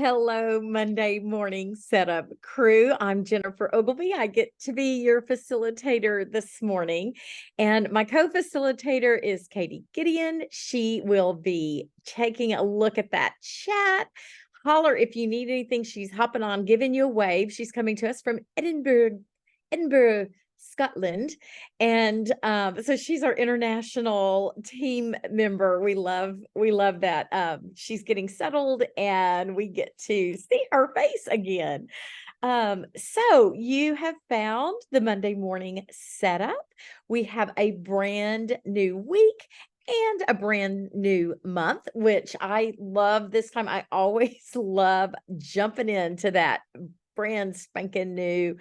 hello, Monday morning setup crew. I'm Jennifer Ogilvy. I get to be your facilitator this morning, and my co-facilitator is Katie Gideon. She will be taking a look at that chat. Holler if you need anything. She's hopping on, giving you a wave. She's coming to us from Edinburgh, Scotland. And so she's our international team member. We love that. She's getting settled and we get to see her face again. So you have found the Monday morning setup. We have a brand new week and a brand new month, which I love this time. I always love jumping into that brand spanking new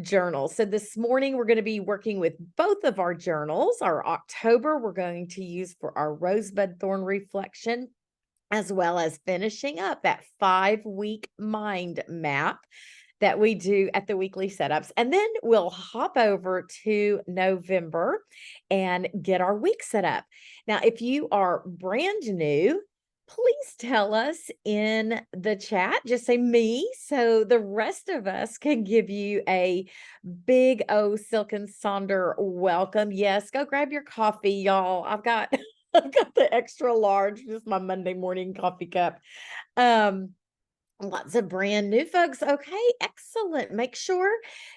journal. So this morning we're going to be working with both of our journals. Our October we're going to use for our rosebud thorn reflection, as well as finishing up that 5-week mind map that we do at the weekly setups. And then we'll hop over to November and get our week set up. Now, if you are brand new, please tell us in the chat, just say me, so the rest of us can give you a big O Silk and Sonder welcome. Yes, go grab your coffee, y'all. I've got the extra large, just my Monday morning coffee cup. Lots of brand new folks. Okay, excellent. Make sure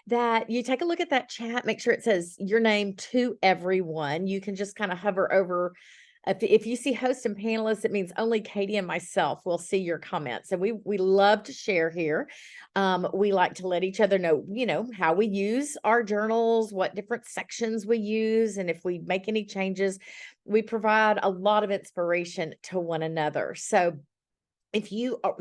that you take a look at that chat. Make sure it says your name to everyone. You can just kind of hover over. If you see host and panelists, it means only Katie and myself will see your comments. And we love to share here. We like to let each other know, how we use our journals, what different sections we use, and if we make any changes, we provide a lot of inspiration to one another. So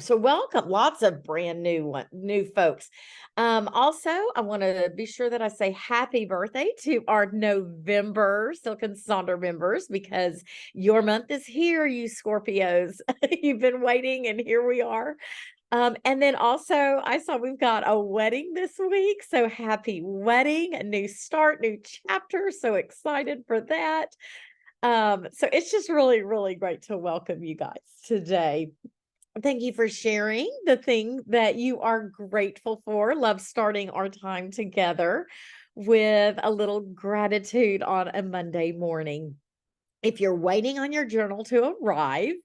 welcome, lots of brand new folks. Also, I want to be sure that I say happy birthday to our November Silk and Sonder members, because your month is here, you Scorpios. You've been waiting, and here we are. And then also I saw we've got a wedding this week. So happy wedding, a new start, new chapter. So excited for that. So it's just really, really great to welcome you guys today. Thank you for sharing the thing that you are grateful for. Love starting our time together with a little gratitude on a Monday morning. If you're waiting on your journal to arrive,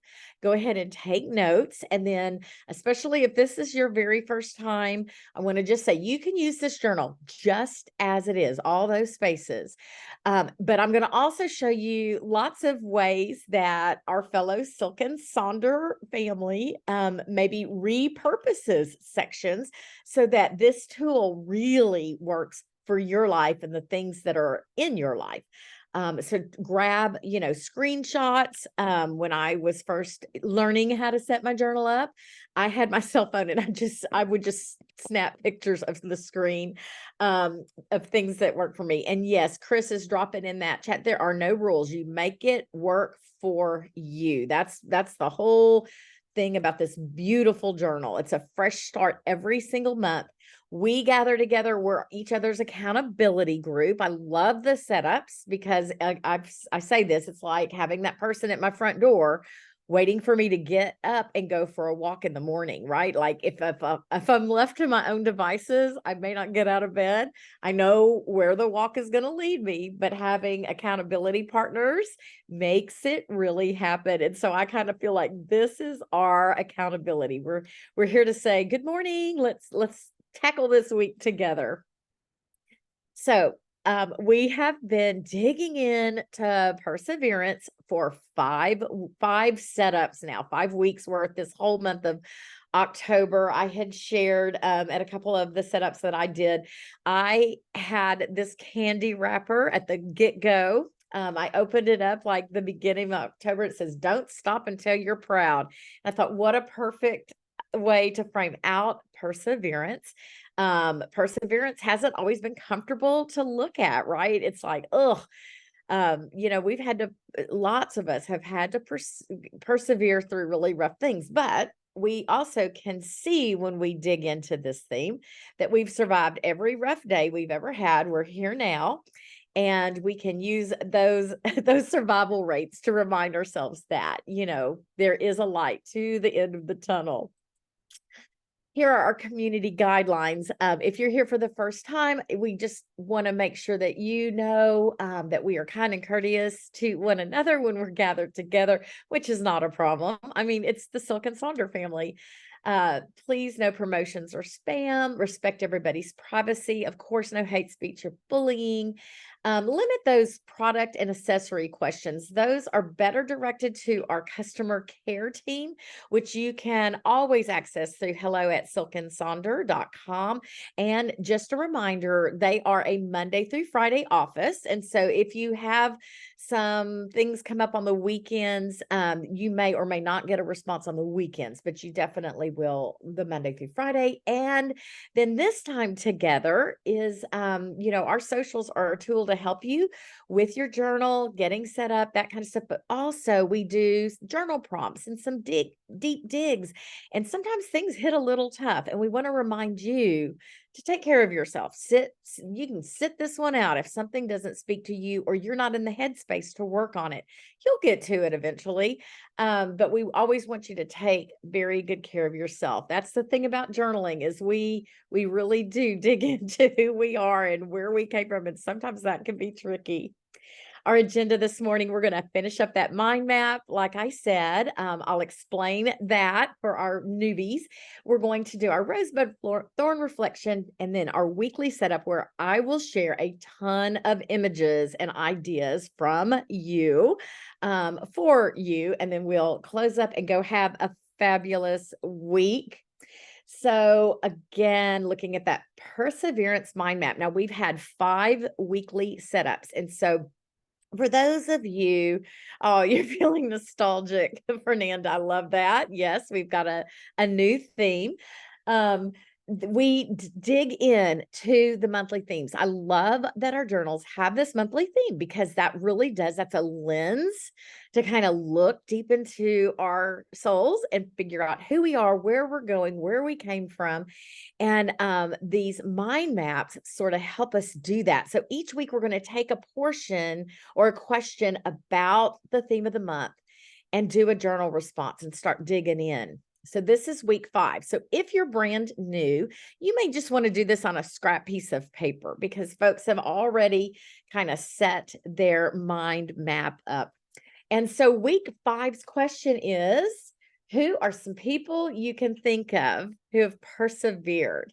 go ahead and take notes. And then, especially if this is your very first time, I want to just say you can use this journal just as it is, all those spaces. But I'm going to also show you lots of ways that our fellow Silk and Sonder family maybe repurposes sections so that this tool really works for your life and the things that are in your life. So grab, screenshots. When I was first learning how to set my journal up, I had my cell phone and I would just snap pictures of the screen, of things that work for me. And yes, Chris is dropping in that chat. There are no rules. You make it work for you. That's the whole thing about this beautiful journal. It's a fresh start every single month. We gather together. We're each other's accountability group. I love the setups because I say this, it's like having that person at my front door waiting for me to get up and go for a walk in the morning, right? Like if I'm left to my own devices, I may not get out of bed. I know where the walk is going to lead me, but having accountability partners makes it really happen. And so I kind of feel like this is our accountability. We're here to say, good morning. Let's tackle this week together. So we have been digging into perseverance for five setups now, 5 weeks worth, this whole month of October. I had shared at a couple of the setups that I did. I had this candy wrapper at the get-go. I opened it up like the beginning of October. It says, don't stop until you're proud. And I thought, what a perfect way to frame out perseverance. Perseverance hasn't always been comfortable to look at, right? It's like, we've had to, lots of us have had to persevere through really rough things, but we also can see when we dig into this theme that we've survived every rough day we've ever had. We're here now. And we can use those survival rates to remind ourselves that, there is a light to the end of the tunnel. Here are our community guidelines. If you're here for the first time, we just want to make sure that you know that we are kind and courteous to one another when we're gathered together, which is not a problem. I mean, it's the Silk and Sonder family. Please, no promotions or spam. Respect everybody's privacy. Of course, no hate speech or bullying. Limit those product and accessory questions. Those are better directed to our customer care team, which you can always access through hello@silkandsonder.com. And just a reminder, they are a Monday through Friday office. And so if you have some things come up on the weekends, you may or may not get a response on the weekends, but you definitely will the Monday through Friday. And then this time together is, our socials are a tool to help you with your journal, getting set up, that kind of stuff. But also, we do journal prompts and some deep digs. And sometimes things hit a little tough, and we want to remind you to take care of yourself. You can sit this one out. If something doesn't speak to you or you're not in the headspace to work on it, you'll get to it eventually. But we always want you to take very good care of yourself. That's the thing about journaling is we really do dig into who we are and where we came from. And sometimes that can be tricky. Our agenda this morning, we're going to finish up that mind map. Like I said, I'll explain that for our newbies. We're going to do our rosebud thorn reflection and then our weekly setup where I will share a ton of images and ideas from you for you. And then we'll close up and go have a fabulous week. So again, looking at that perseverance mind map. Now we've had 5 weekly setups. And so for those of you, oh, you're feeling nostalgic, Fernanda. I love that. Yes, we've got a new theme. We dig in to the monthly themes. I love that our journals have this monthly theme because that really does, that's a lens to kind of look deep into our souls and figure out who we are, where we're going, where we came from. And these mind maps sort of help us do that. So each week we're going to take a portion or a question about the theme of the month and do a journal response and start digging in. So this is week 5. So if you're brand new, you may just want to do this on a scrap piece of paper because folks have already kind of set their mind map up. And so week 5's question is, who are some people you can think of who have persevered?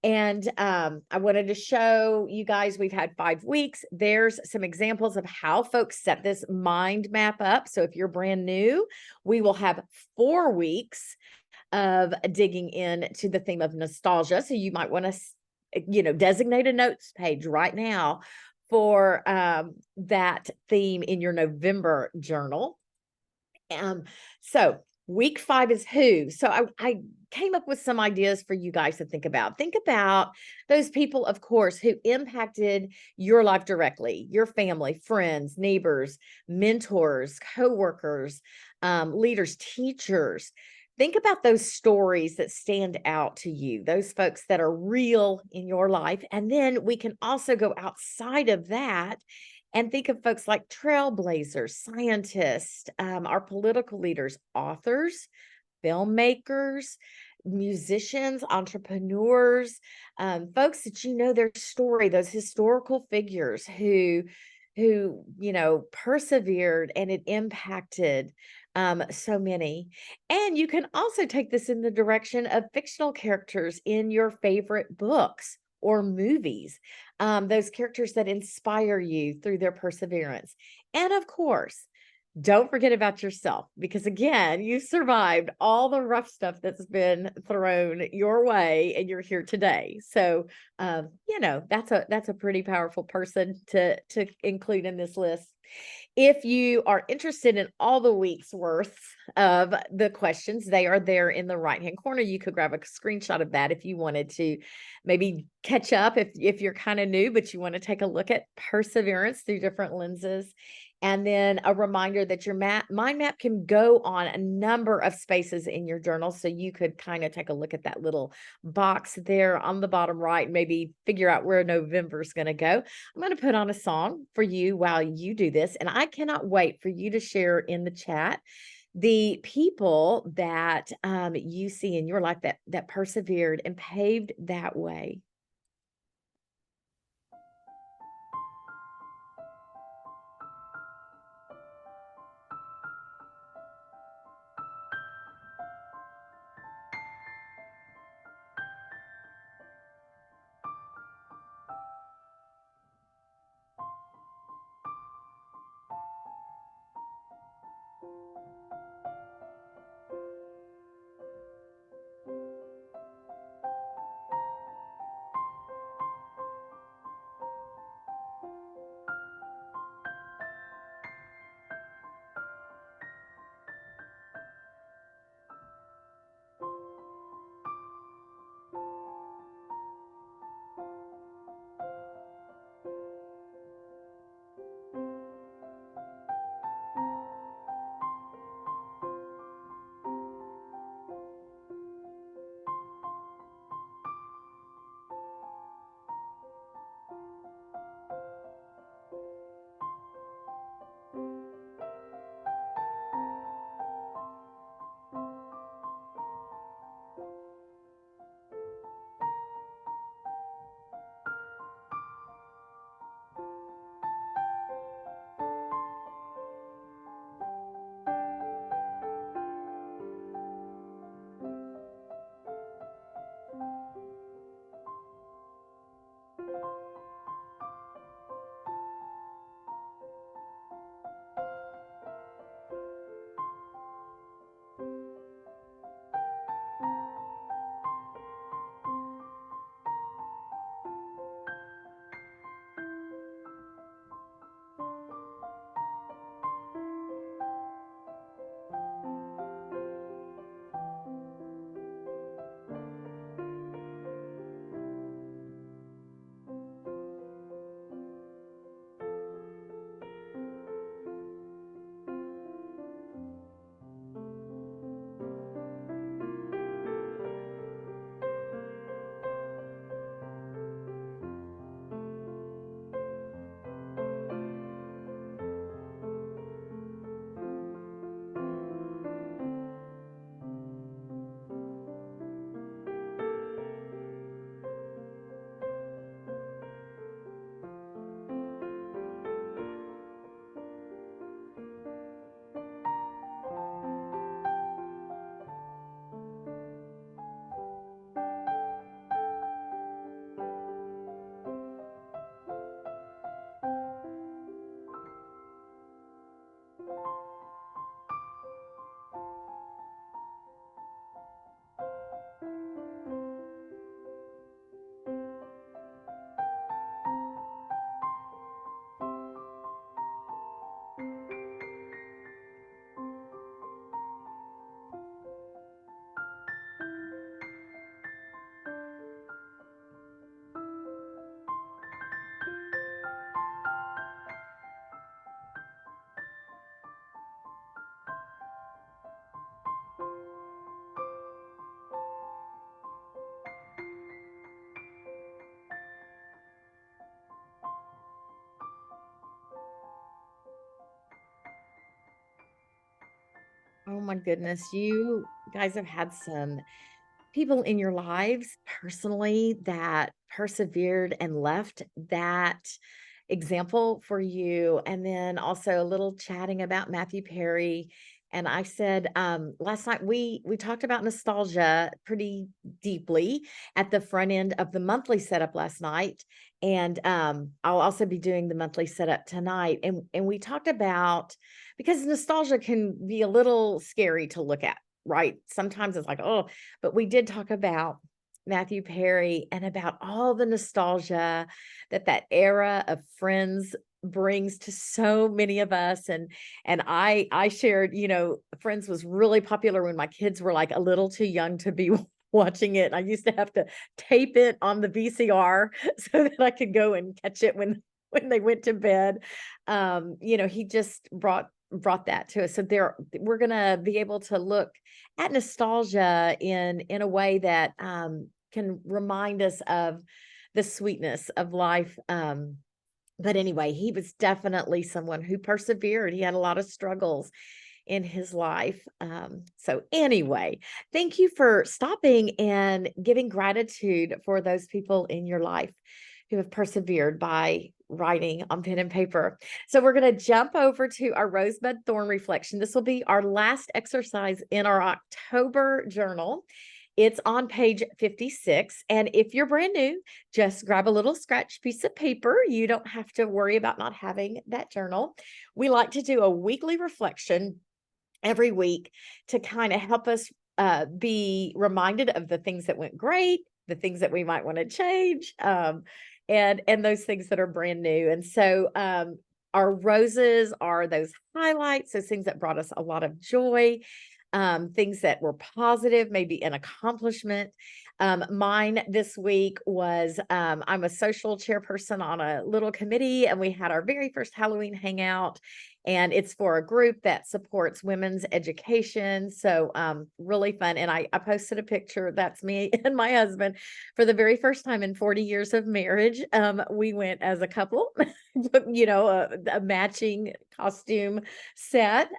And I wanted to show you guys, we've had 5 weeks. There's some examples of how folks set this mind map up. So if you're brand new, we will have 4 weeks of digging in to the theme of nostalgia. So you might want to, designate a notes page right now for that theme in your November journal. So week 5 is who. So I came up with some ideas for you guys to think about. Think about those people, of course, who impacted your life directly, your family, friends, neighbors, mentors, coworkers, leaders, teachers. Think about those stories that stand out to you, those folks that are real in your life. And then we can also go outside of that and think of folks like trailblazers, scientists, our political leaders, authors, filmmakers, musicians, entrepreneurs, folks that their story, those historical figures who persevered and it impacted so many. And you can also take this in the direction of fictional characters in your favorite books or movies, those characters that inspire you through their perseverance. And of course, don't forget about yourself because again, you survived all the rough stuff that's been thrown your way and you're here today. So, that's a pretty powerful person to include in this list. If you are interested in all the week's worth of the questions, they are there in the right-hand corner. You could grab a screenshot of that if you wanted to maybe catch up if you're kind of new, but you want to take a look at perseverance through different lenses. And then a reminder that your mind map can go on a number of spaces in your journal. So you could kind of take a look at that little box there on the bottom right, maybe figure out where November is going to go. I'm going to put on a song for you while you do this. And I cannot wait for you to share in the chat the people that you see in your life that persevered and paved that way. Oh my goodness, you guys have had some people in your lives personally that persevered and left that example for you. And then also a little chatting about Matthew Perry. And I said last night we talked about nostalgia pretty deeply at the front end of the monthly setup last night. And I'll also be doing the monthly setup tonight. And we talked about, because nostalgia can be a little scary to look at, right? Sometimes it's like, oh, but we did talk about Matthew Perry and about all the nostalgia that era of Friends brings to so many of us. And I shared, Friends was really popular when my kids were like a little too young to be watching it. I used to have to tape it on the VCR so that I could go and catch it when they went to bed. He just brought that to us. So we're gonna be able to look at nostalgia in a way that can remind us of the sweetness of life. But anyway, he was definitely someone who persevered. He had a lot of struggles. in his life. So anyway, thank you for stopping and giving gratitude for those people in your life who have persevered by writing on pen and paper. So we're going to jump over to our rosebud thorn reflection. This will be our last exercise in our October journal. It's on page 56. And if you're brand new, just grab a little scratch piece of paper. You don't have to worry about not having that journal. We like to do a weekly reflection every week to kind of help us be reminded of the things that went great, the things that we might want to change, and those things that are brand new. And so our roses are those highlights, those things that brought us a lot of joy, things that were positive, maybe an accomplishment. Mine this week was I'm a social chairperson on a little committee, and we had our very first Halloween hangout. And it's for a group that supports women's education. So really fun. And I posted a picture. That's me and my husband. For the very first time in 40 years of marriage, we went as a couple, a matching costume set.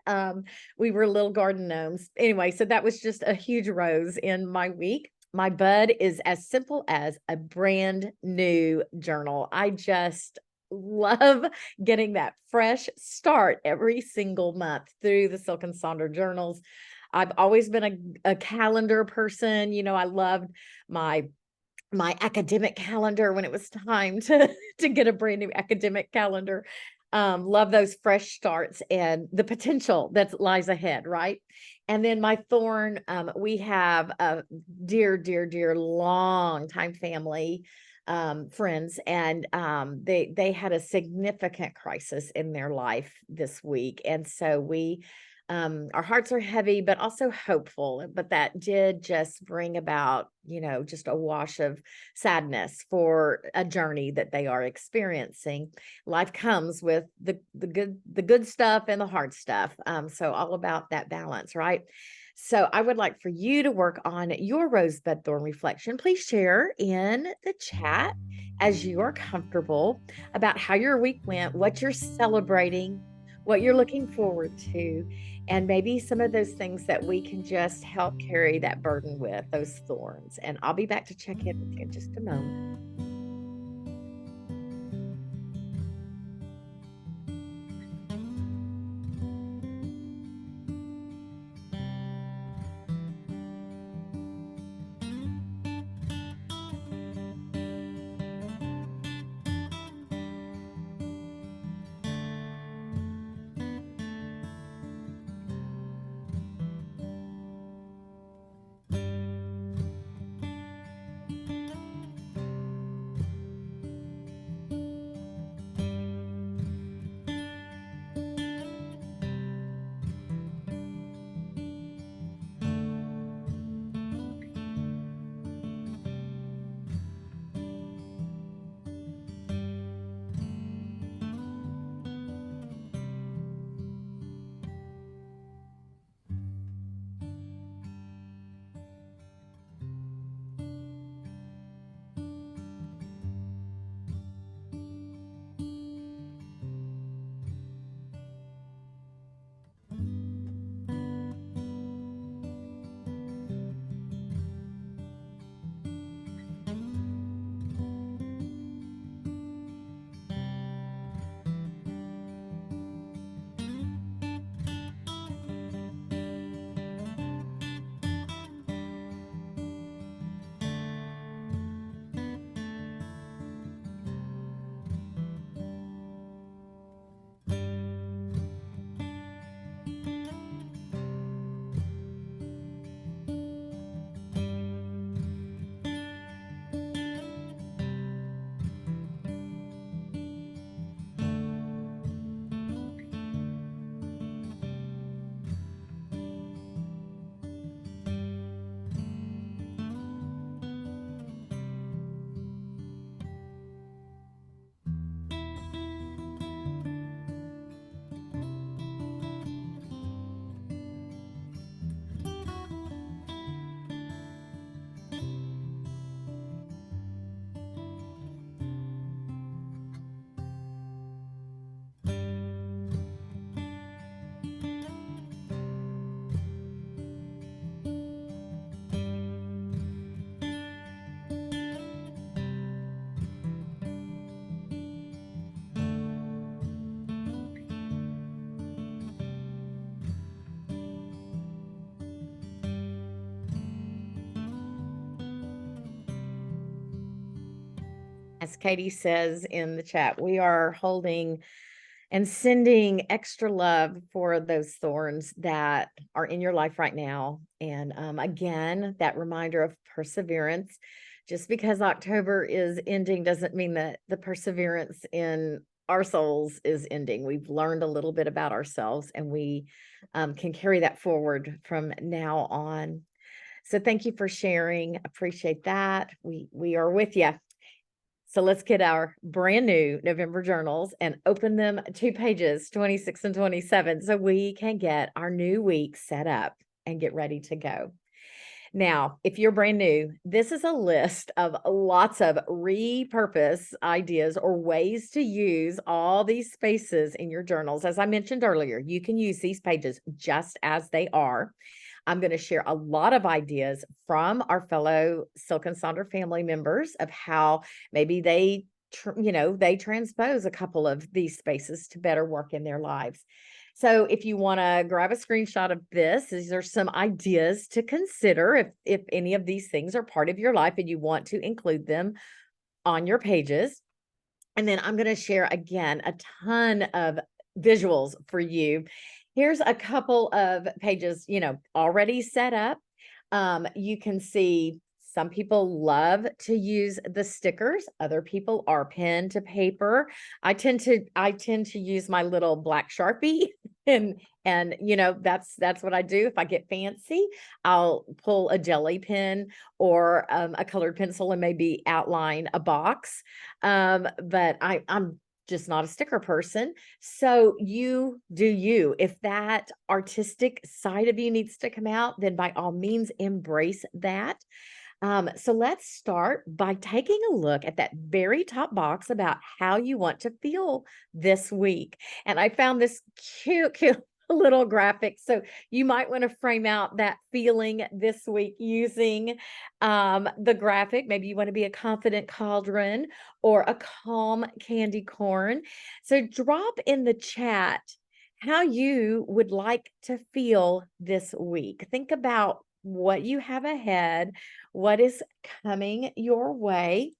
We were little garden gnomes. Anyway, so that was just a huge rose in my week. My bud is as simple as a brand new journal. I just love getting that fresh start every single month through the Silk and Sonder journals. I've always been a calendar person. I loved my academic calendar when it was time to get a brand new academic calendar. Love those fresh starts and the potential that lies ahead, right? And then my thorn, we have a dear long-time family, friends, and they had a significant crisis in their life this week. And so our hearts are heavy, but also hopeful. But that did just bring about, just a wash of sadness for a journey that they are experiencing. Life comes with the good stuff and the hard stuff. So all about that balance, right? So I would like for you to work on your rosebud thorn reflection. Please share in the chat as you are comfortable about how your week went, what you're celebrating, what you're looking forward to, and maybe some of those things that we can just help carry that burden with, those thorns. And I'll be back to check in with you in just a moment. As Katie says in the chat, we are holding and sending extra love for those thorns that are in your life right now. And again, that reminder of perseverance. Just because October is ending doesn't mean that the perseverance in our souls is ending. We've learned a little bit about ourselves, and we can carry that forward from now on. So thank you for sharing. Appreciate that. We are with you. So let's get our brand new November journals and open them to pages 26 and 27 so we can get our new week set up and get ready to go. Now, if you're brand new, this is a list of lots of repurpose ideas or ways to use all these spaces in your journals. As I mentioned earlier, you can use these pages just as they are. I'm going to share a lot of ideas from our fellow Silk and Sonder family members of how maybe they transpose a couple of these spaces to better work in their lives. So if you want to grab a screenshot of this, these are some ideas to consider if any of these things are part of your life and you want to include them on your pages. And then I'm going to share again a ton of visuals for you. Here's a couple of pages, already set up. You can see some people love to use the stickers. Other people are pen to paper. I tend to use my little black Sharpie and that's what I do. If I get fancy, I'll pull a jelly pen or a colored pencil and maybe outline a box. But I'm just not a sticker person. So you do you. If that artistic side of you needs to come out, then by all means embrace that. So let's start by taking a look at that very top box about how you want to feel this week. And I found this cute little graphic. So you might want to frame out that feeling this week using the graphic. Maybe you want to be a confident cauldron or a calm candy corn. So drop in the chat how you would like to feel this week. Think about what you have ahead, what is coming your way.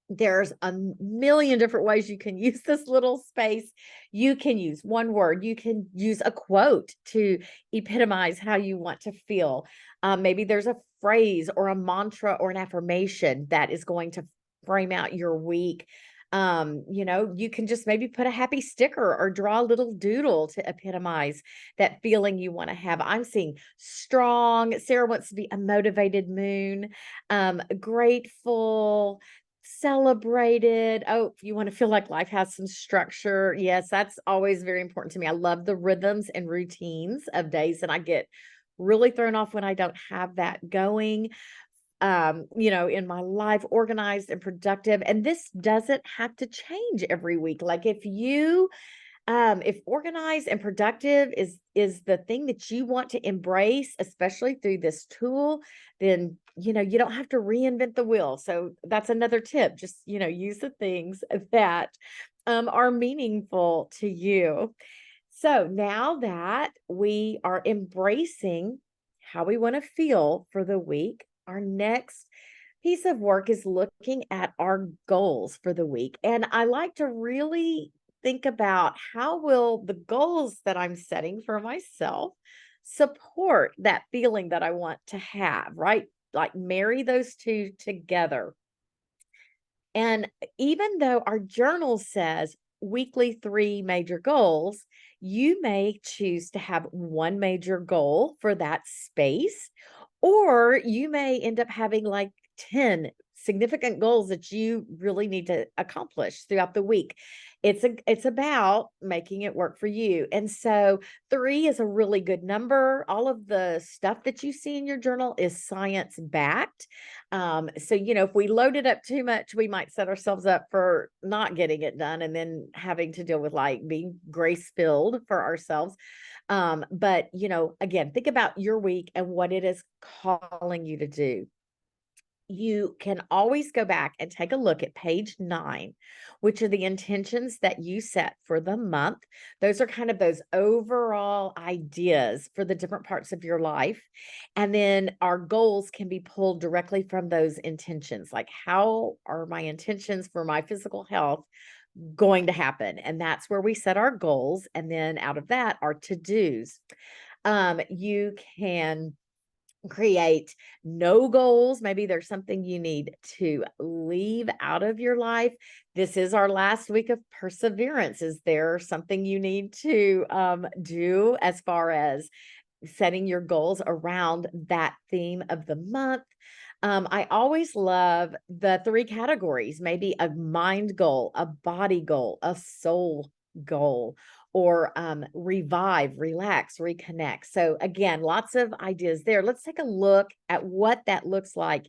There's a million different ways you can use this little space. You can use one word. You can use a quote to epitomize how you want to feel. Maybe there's a phrase or a mantra or an affirmation that is going to frame out your week. You can just maybe put a happy sticker or draw a little doodle to epitomize that feeling you want to have. I'm seeing strong. Sarah wants to be a motivated moon, grateful, celebrated. Oh, you want to feel like life has some structure. Yes, that's always very important to me. I love the rhythms and routines of days, and I get really thrown off when I don't have that going. In my life, organized and productive. And this doesn't have to change every week. Like if organized and productive is the thing that you want to embrace, especially through this tool, then you don't have to reinvent the wheel. So that's another tip. Just use the things that are meaningful to you. So now that we are embracing how we want to feel for the week, our next piece of work is looking at our goals for the week. And I like to really think about how will the goals that I'm setting for myself support that feeling that I want to have, right? Like marry those two together. And even though our journal says weekly 3 major goals, you may choose to have one major goal for that space, or you may end up having like 10 significant goals that you really need to accomplish throughout the week. It's about making it work for you. And so 3 is a really good number. All of the stuff that you see in your journal is science backed. So if we load it up too much, we might set ourselves up for not getting it done and then having to deal with like being grace filled for ourselves. But again, think about your week and what it is calling you to do. you can always go back and take a look at page 9, which are the intentions that you set for the month. Those are kind of those overall ideas for the different parts of your life. And then our goals can be pulled directly from those intentions. Like, how are my intentions for my physical health going to happen? And that's where we set our goals. And then out of that, our to dos. You can create no goals. Maybe there's something you need to leave out of your life. This is our last week of perseverance. Is there something you need to do as far as setting your goals around that theme of the month? I always love the 3 categories, maybe a mind goal, a body goal, a soul goal, or revive, relax, reconnect. So again, lots of ideas there. Let's take a look at what that looks like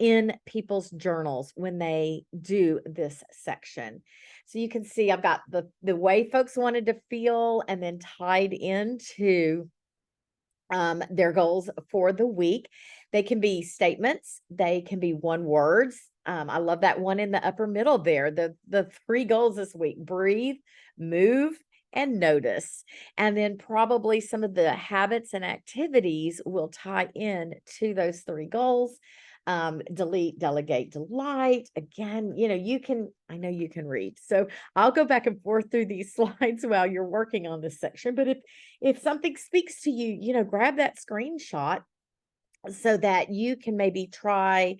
in people's journals when they do this section. So you can see I've got the way folks wanted to feel, and then tied into their goals for the week. They can be statements, they can be one words. I love that one in the upper middle there. The 3 goals this week: breathe, move, and notice. And then probably some of the habits and activities will tie in to those 3 goals. Delete, delegate, delight. Again, I know you can read. So I'll go back and forth through these slides while you're working on this section. But if something speaks to you, grab that screenshot so that you can maybe try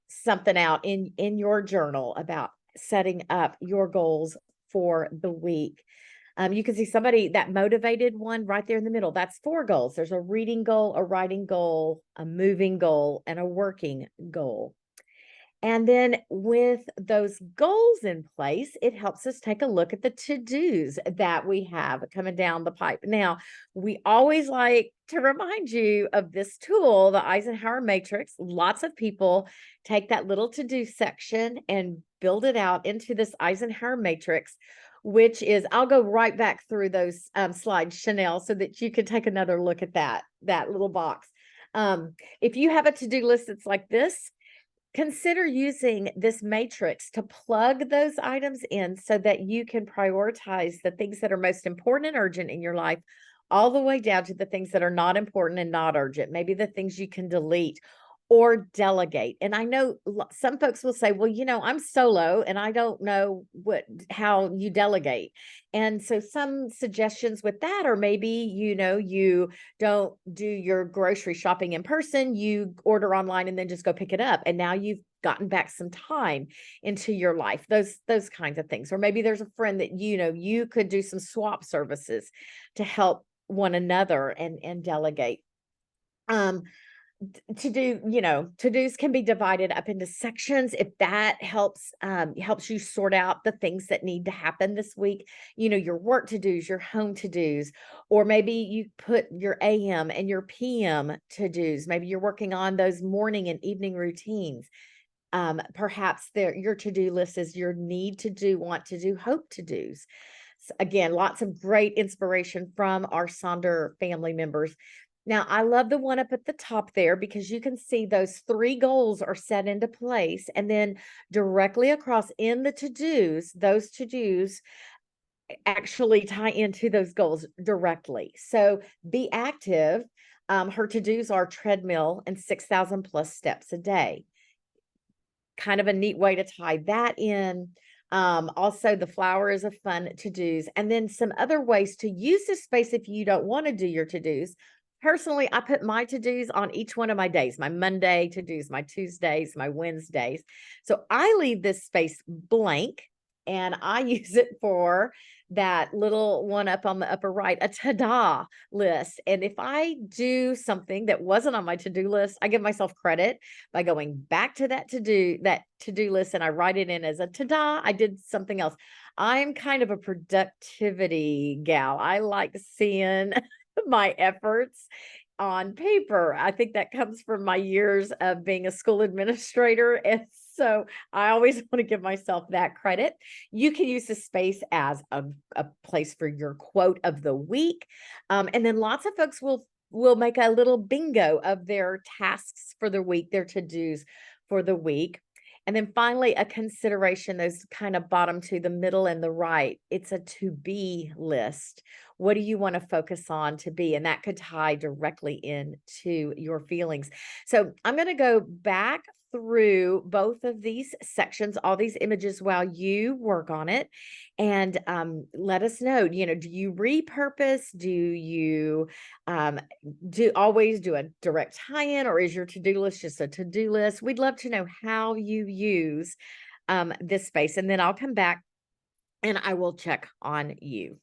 something out in your journal about setting up your goals for the week. You can see somebody that motivated one right there in the middle. That's 4 goals. There's a reading goal, a writing goal, a moving goal, and a working goal. And then with those goals in place, it helps us take a look at the to-dos that we have coming down the pipe. Now, we always like to remind you of this tool, the Eisenhower Matrix. Lots of people take that little to-do section and build it out into this Eisenhower Matrix, which is, I'll go right back through those slides, Chanel, so that you can take another look at that little box. If you have a to-do list that's like this, consider using this matrix to plug those items in so that you can prioritize the things that are most important and urgent in your life, all the way down to the things that are not important and not urgent, maybe the things you can delete or delegate. And I know some folks will say, well, I'm solo and I don't know how you delegate. And so some suggestions with that are maybe, you don't do your grocery shopping in person, you order online and then just go pick it up. And now you've gotten back some time into your life, those kinds of things. Or maybe there's a friend that, you could do some swap services to help one another and delegate. To-dos can be divided up into sections if that helps you sort out the things that need to happen this week. Your work to-dos, your home to-dos, or maybe you put your AM and your PM to-dos. Maybe you're working on those morning and evening routines. Perhaps your to-do list is your need to do, want to do, hope to do's. So again, lots of great inspiration from our Sonder family members. Now, I love the one up at the top there because you can see those 3 goals are set into place, and then directly across in the to-dos, those to-dos actually tie into those goals directly. So be active. Her to-dos are treadmill and 6,000 plus steps a day. Kind of a neat way to tie that in. Also, the flower is a fun to-dos. And then some other ways to use this space if you don't want to do your to-dos. Personally, I put my to-dos on each one of my days, my Monday to-dos, my Tuesdays, my Wednesdays. So I leave this space blank and I use it for that little one up on the upper right, a ta-da list. And if I do something that wasn't on my to-do list, I give myself credit by going back to that to-do list and I write it in as a ta-da, I did something else. I'm kind of a productivity gal. I like seeing my efforts on paper. I think that comes from my years of being a school administrator. And so I always want to give myself that credit. You can use this space as a place for your quote of the week. And then lots of folks will make a little bingo of their tasks for the week, their to-dos for the week. And then finally, a consideration, those kind of bottom two, the middle and the right. It's a to be list. What do you want to focus on to be? And that could tie directly into your feelings. So I'm going to go back through both of these sections, all these images while you work on it. And let us know, do you repurpose? Do you um, do always do a direct tie-in, or is your to-do list just a to-do list? We'd love to know how you use this space. And then I'll come back and I will check on you.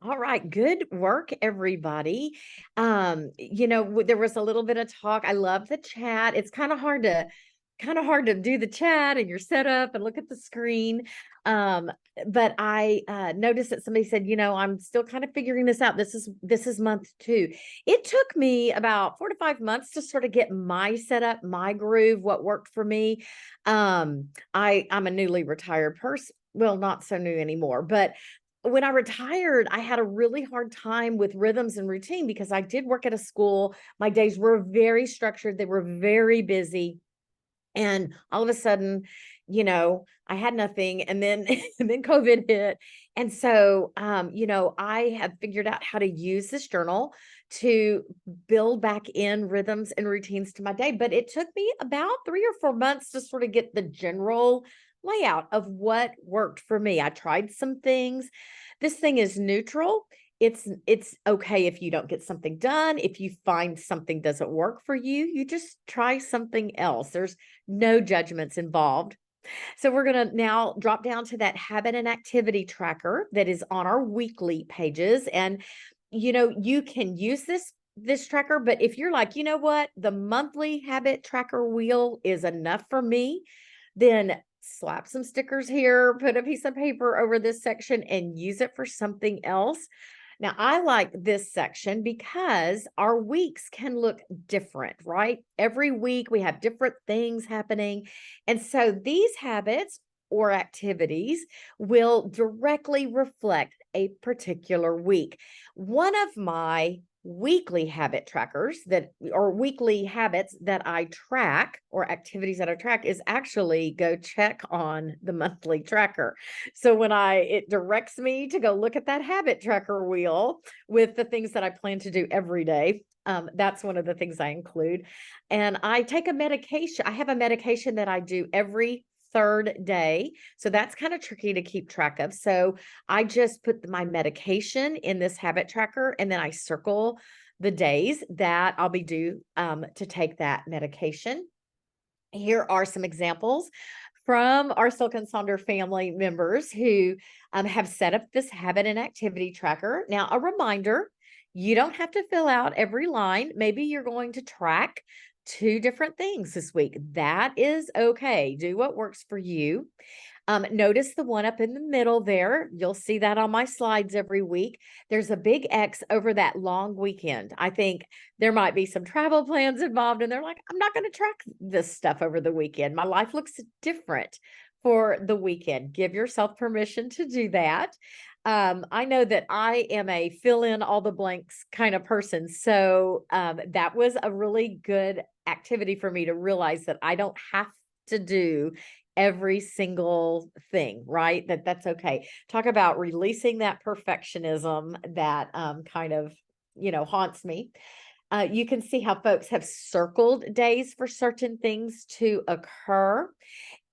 All right, good work, everybody. There was a little bit of talk. I love the chat. It's kind of hard to kind of hard to do the chat and you're set up and look at the screen. Um, but I noticed that somebody said, I'm still kind of figuring this out. This is month 2. It took me about 4 to 5 months to sort of get my setup, my groove, what worked for me. I'm a newly retired person. Well, not so new anymore, but when I retired, I had a really hard time with rhythms and routine because I did work at a school. My days were very structured. They were very busy. And all of a sudden, I had nothing. And then, and then COVID hit. And so, I have figured out how to use this journal to build back in rhythms and routines to my day. But it took me about 3 or 4 months to sort of get the general layout of what worked for me. I tried some things. This thing is neutral. It's okay if you don't get something done. If you find something doesn't work for you, you just try something else. There's no judgments involved. So we're going to now drop down to that habit and activity tracker that is on our weekly pages. And, you can use this tracker, but if you're like, you know what, the monthly habit tracker wheel is enough for me, then slap some stickers here, put a piece of paper over this section and use it for something else. Now, I like this section because our weeks can look different, right? Every week we have different things happening. And so these habits or activities will directly reflect a particular week. One of my weekly habit trackers or weekly habits that I track or activities that I track is actually go check on the monthly tracker. So when it directs me to go look at that habit tracker wheel with the things that I plan to do every day. That's one of the things I include. And I take a medication. I have a medication that I do every third day. So that's kind of tricky to keep track of. So I just put my medication in this habit tracker and then I circle the days that I'll be due to take that medication. Here are some examples from our Silk and Sonder family members who have set up this habit and activity tracker. Now, a reminder, you don't have to fill out every line. Maybe you're going to track 2 different things this week. That is okay. Do what works for you. Notice the one up in the middle there. You'll see that on my slides every week. There's a big X over that long weekend. I think there might be some travel plans involved, and they're like, I'm not going to track this stuff over the weekend. My life looks different for the weekend. Give yourself permission to do that. I know that I am a fill in all the blanks kind of person. So that was a really good activity for me to realize that I don't have to do every single thing, right? That's okay. Talk about releasing that perfectionism that kind of, haunts me. You can see how folks have circled days for certain things to occur.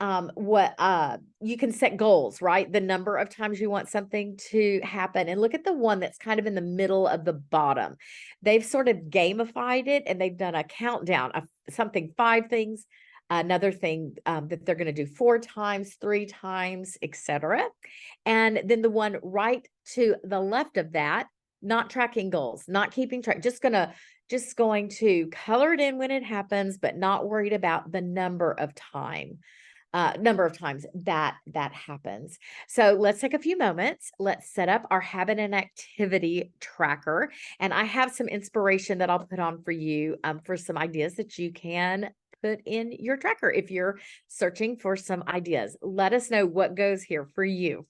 You can set goals, right? The number of times you want something to happen. And look at the one that's kind of in the middle of the bottom. They've sort of gamified it and they've done a countdown of something 5 things, another thing that they're going to do 4 times, 3 times, etc. And then the one right to the left of that, not tracking goals, not keeping track, just going to color it in when it happens, but not worried about the number of times that happens. So let's take a few moments. Let's set up our habit and activity tracker. And I have some inspiration that I'll put on for you for some ideas that you can put in your tracker if you're searching for some ideas. Let us know what goes here for you.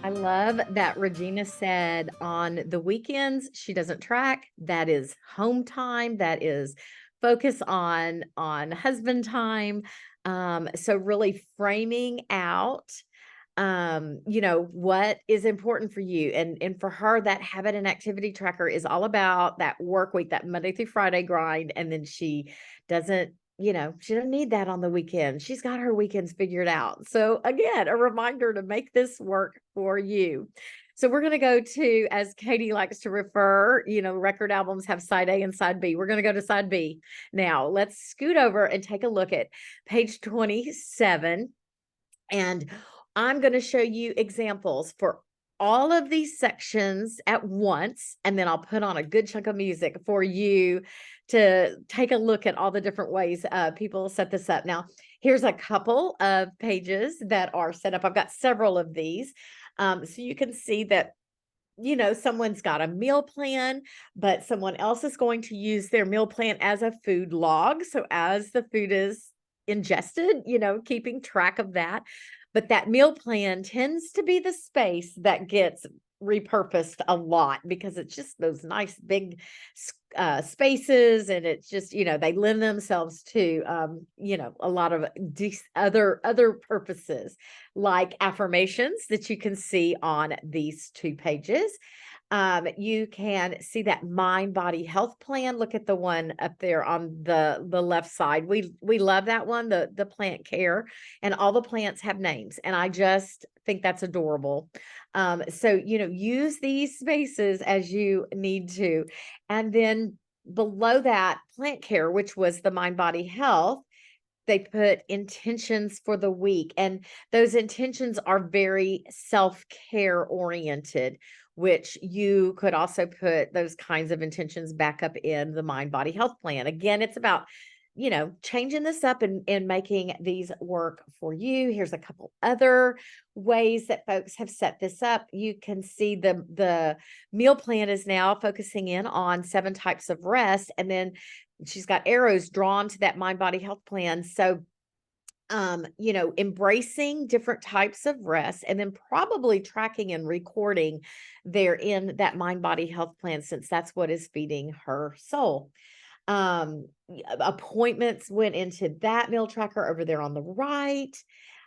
I love that Regina said on the weekends, she doesn't track. That is home time. That is focus on husband time. So really framing out what is important for you. And for her, that habit and activity tracker is all about that work week, that Monday through Friday grind. And then doesn't, she doesn't need that on the weekend. She's got her weekends figured out. So again, a reminder to make this work for you. So we're going to go to, as Katie likes to refer, record albums have side A and side B. We're going to go to side B. Now let's scoot over and take a look at page 27. And I'm going to show you examples for all of these sections at once, and then I'll put on a good chunk of music for you to take a look at all the different ways people set this up. Now, here's a couple of pages that are set up. I've got several of these. So you can see that someone's got a meal plan, but someone else is going to use their meal plan as a food log. So as the food is ingested, keeping track of that. But that meal plan tends to be the space that gets repurposed a lot because it's just those nice big spaces, and it's just they lend themselves to a lot of other purposes, like affirmations that you can see on these 2 pages. You can see that mind body health plan. Look at the one up there on the left side. We love that one, the plant care, and all the plants have names, and I just think that's adorable. So use these spaces as you need to. And then below that, plant care, which was the mind body health, they put intentions for the week, and those intentions are very self-care oriented, which you could also put those kinds of intentions back up in the mind body health plan. Again, it's about changing this up and making these work for you. Here's a couple other ways that folks have set this up. You can see the meal plan is now focusing in on 7 types of rest, and then she's got arrows drawn to that mind body health plan. So embracing different types of rest, and then probably tracking and recording there in that mind body health plan, since that's what is feeding her soul. Appointments went into that meal tracker over there on the right.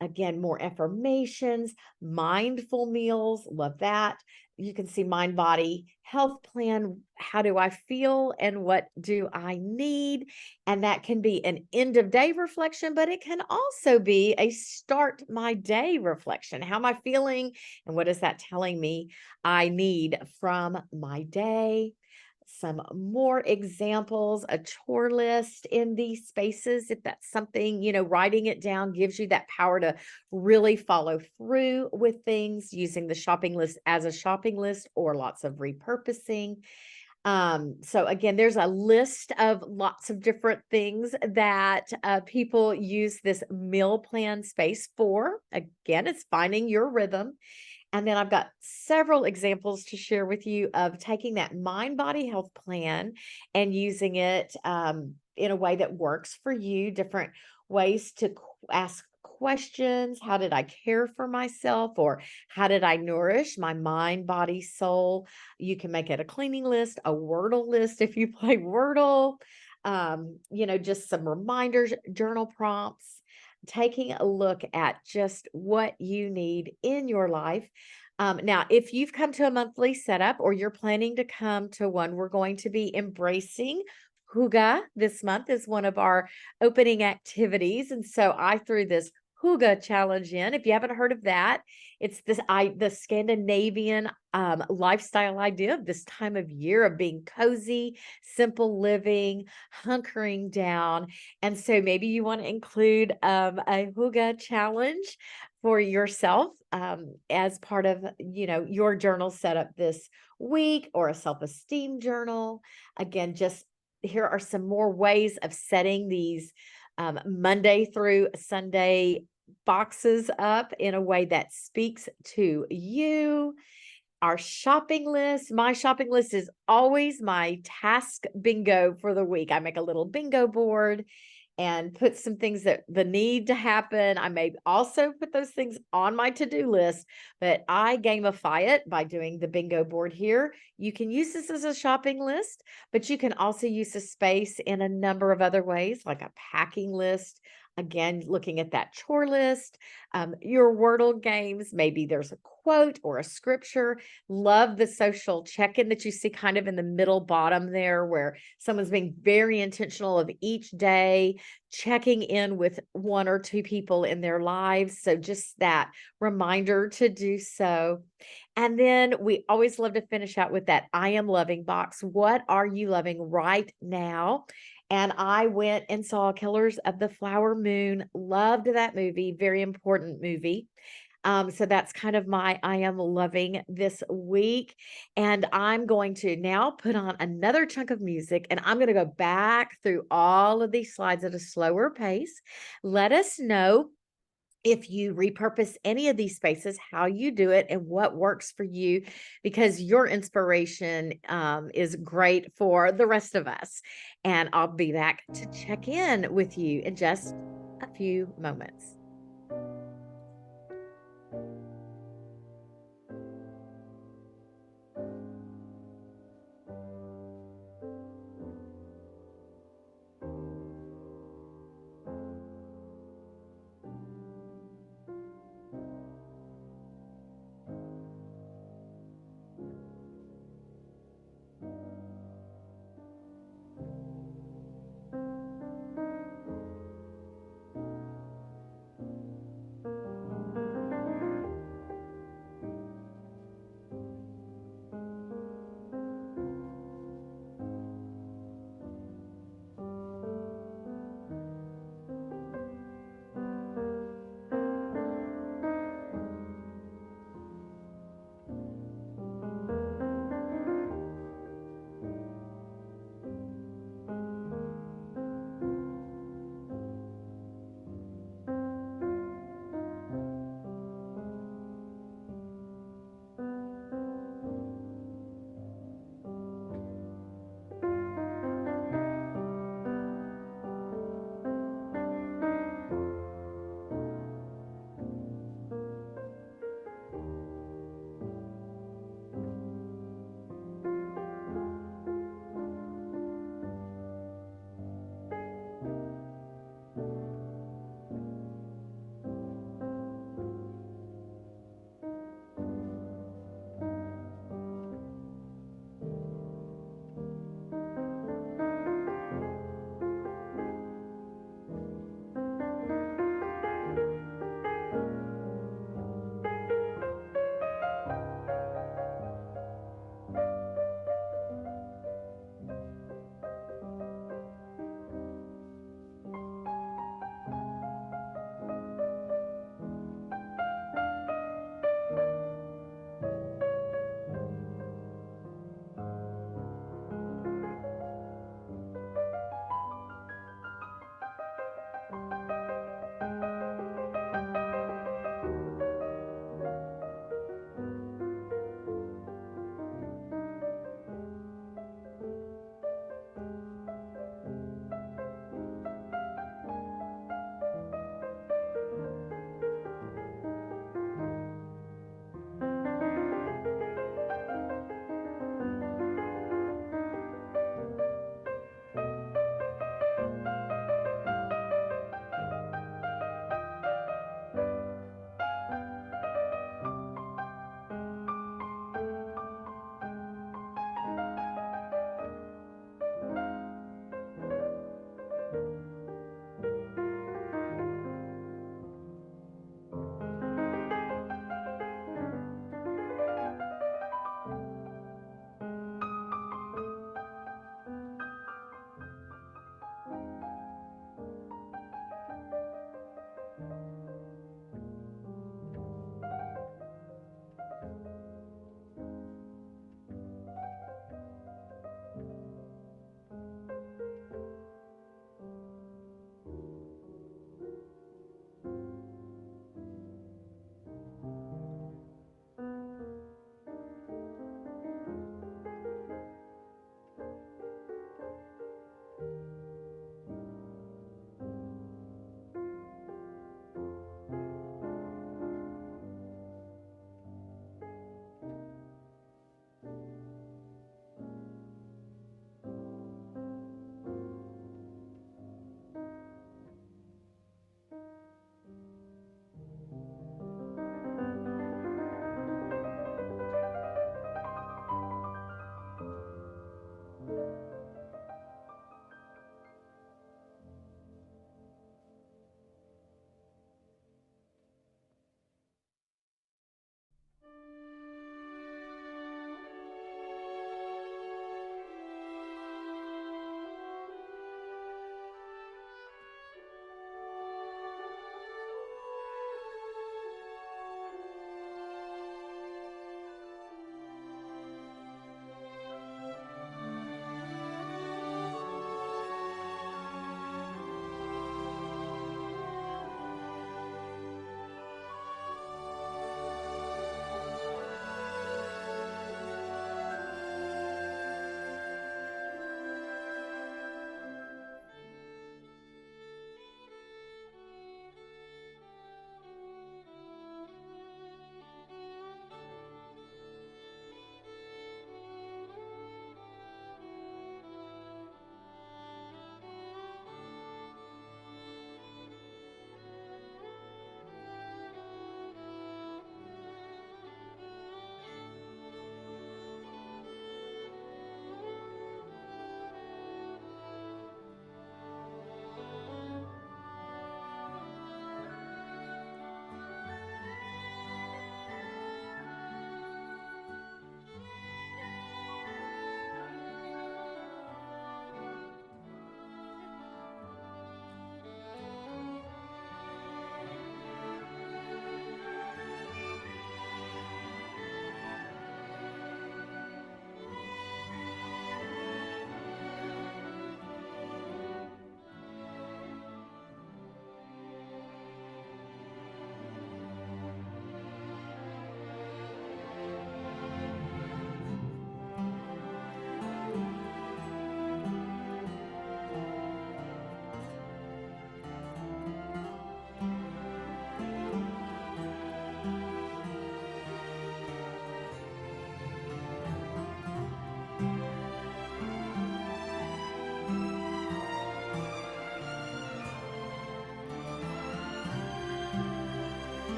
Again, more affirmations, mindful meals, love that. You can see mind body health plan. How do I feel and what do I need? And that can be an end of day reflection, but it can also be a start my day reflection. How am I feeling? And what is that telling me I need from my day? Some more examples, a chore list in these spaces. If that's something, writing it down gives you that power to really follow through with things, using the shopping list as a shopping list or lots of repurposing. So again, there's a list of lots of different things that people use this meal plan space for. Again, it's finding your rhythm. And then I've got several examples to share with you of taking that mind body health plan and using it in a way that works for you, different ways to ask questions. How did I care for myself? Or how did I nourish my mind, body, soul? You can make it a cleaning list, a Wordle list if you play Wordle, just some reminders, journal prompts, taking a look at just what you need in your life. Now, if you've come to a monthly setup or you're planning to come to one, we're going to be embracing Huga this month is one of our opening activities. And so I threw this Huga challenge in. If you haven't heard of that, it's the Scandinavian lifestyle idea of this time of year of being cozy, simple living, hunkering down. And so maybe you want to include a Huga challenge for yourself as part of your journal setup this week, or a self-esteem journal. Again, just here are some more ways of setting these Monday through Sunday boxes up in a way that speaks to you. Our shopping list, my shopping list is always my task bingo for the week. I make a little bingo board, and put some things that the need to happen. I may also put those things on my to-do list, but I gamify it by doing the bingo board here. You can use this as a shopping list, but you can also use the space in a number of other ways, like a packing list. Again, looking at that chore list, your Wordle games, maybe there's a quote or a scripture. Love the social check-in that you see kind of in the middle bottom there, where someone's being very intentional of each day, checking in with one or two people in their lives. So just that reminder to do so. And then we always love to finish out with that I am loving box. What are you loving right now? And I went and saw Killers of the Flower Moon. Loved that movie. Very important movie. So that's kind of my I am loving this week. And I'm going to now put on another chunk of music and I'm going to go back through all of these slides at a slower pace. Let us know if you repurpose any of these spaces, how you do it and what works for you, because your inspiration is great for the rest of us. And I'll be back to check in with you in just a few moments.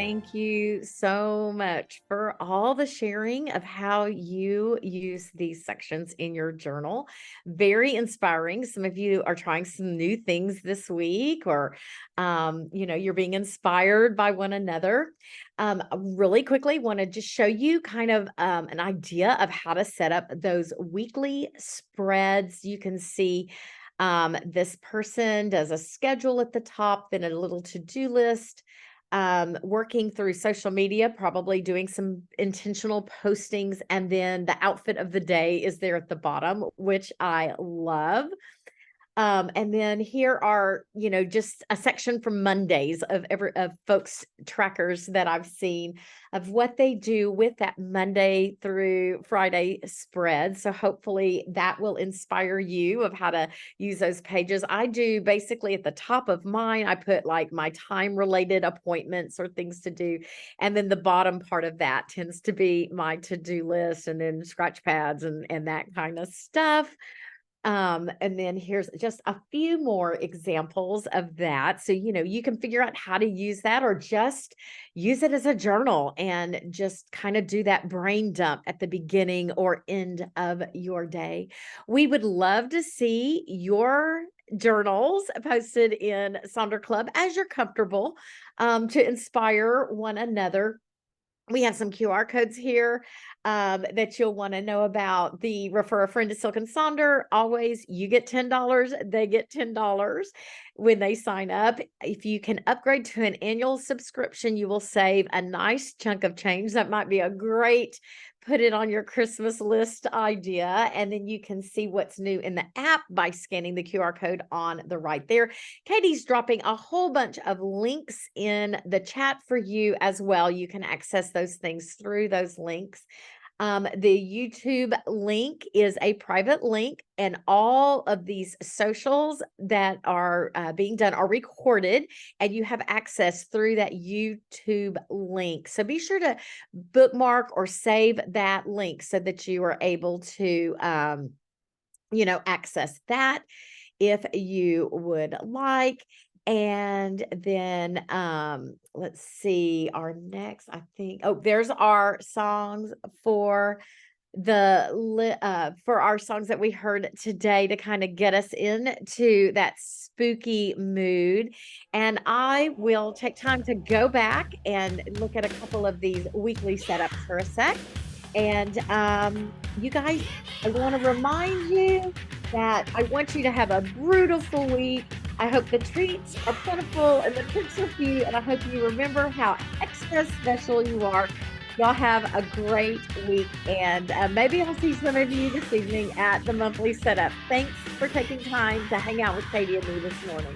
Thank you so much for all the sharing of how you use these sections in your journal. Very inspiring. Some of you are trying some new things this week, or you're being inspired by one another. Really quickly, want to just show you kind of an idea of how to set up those weekly spreads. You can see this person does a schedule at the top, then a little to-do list, working through social media, probably doing some intentional postings, and then the outfit of the day is there at the bottom, which I love. And then here are, just a section from Mondays of folks trackers that I've seen of what they do with that Monday through Friday spread. So hopefully that will inspire you of how to use those pages. I do basically at the top of mine, I put like my time related appointments or things to do. And then the bottom part of that tends to be my to-do list, and then scratch pads and that kind of stuff. And then here's just a few more examples of that. So, you can figure out how to use that, or just use it as a journal and just kind of do that brain dump at the beginning or end of your day. We would love to see your journals posted in Sonder Club as you're comfortable, to inspire one another. We have some QR codes here that you'll want to know about. The refer a friend to Silk and Sonder. Always, you get $10, they get $10 when they sign up. If you can upgrade to an annual subscription, you will save a nice chunk of change. That might be a great put it on your Christmas list idea. And then you can see what's new in the app by scanning the QR code on the right there. Katie's dropping a whole bunch of links in the chat for you as well. You can access those things through those links. The YouTube link is a private link, and all of these socials that are being done are recorded, and you have access through that YouTube link. So be sure to bookmark or save that link so that you are able to, access that if you would like. And then let's see, our next, I think, there's our songs for for our songs that we heard today to kind of get us into that spooky mood. And I will take time to go back and look at a couple of these weekly setups for a sec. And you guys, I want to remind you that I want you to have a beautiful week. I hope the treats are plentiful and the tricks are few, and I hope you remember how extra special you are. Y'all have a great week, and maybe I'll see some of you this evening at the monthly setup. Thanks for taking time to hang out with Katie and me this morning.